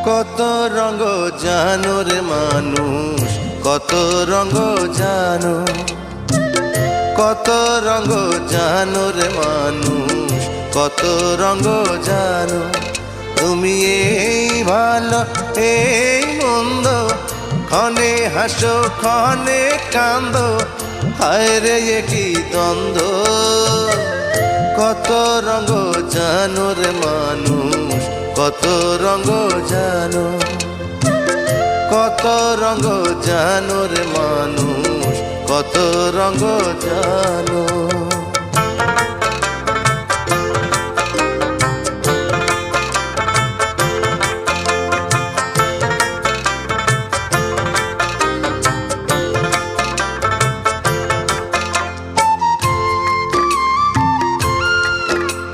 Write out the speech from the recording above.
কত রঙ জানো রে মানুষ, কত রঙ জানো, কত রঙ জানো রে মানুষ, কত রঙ জানো। তুমি এই ভালো এই মন্দ, ক্ষণে হাসো ক্ষণে কান্দো, হায় রে কি দ্বন্দ্ব। কত রঙ জানো রে মানুষ, কত রঙ জানো, কত রঙ জানো রে মানুষ, কত রঙ জানো।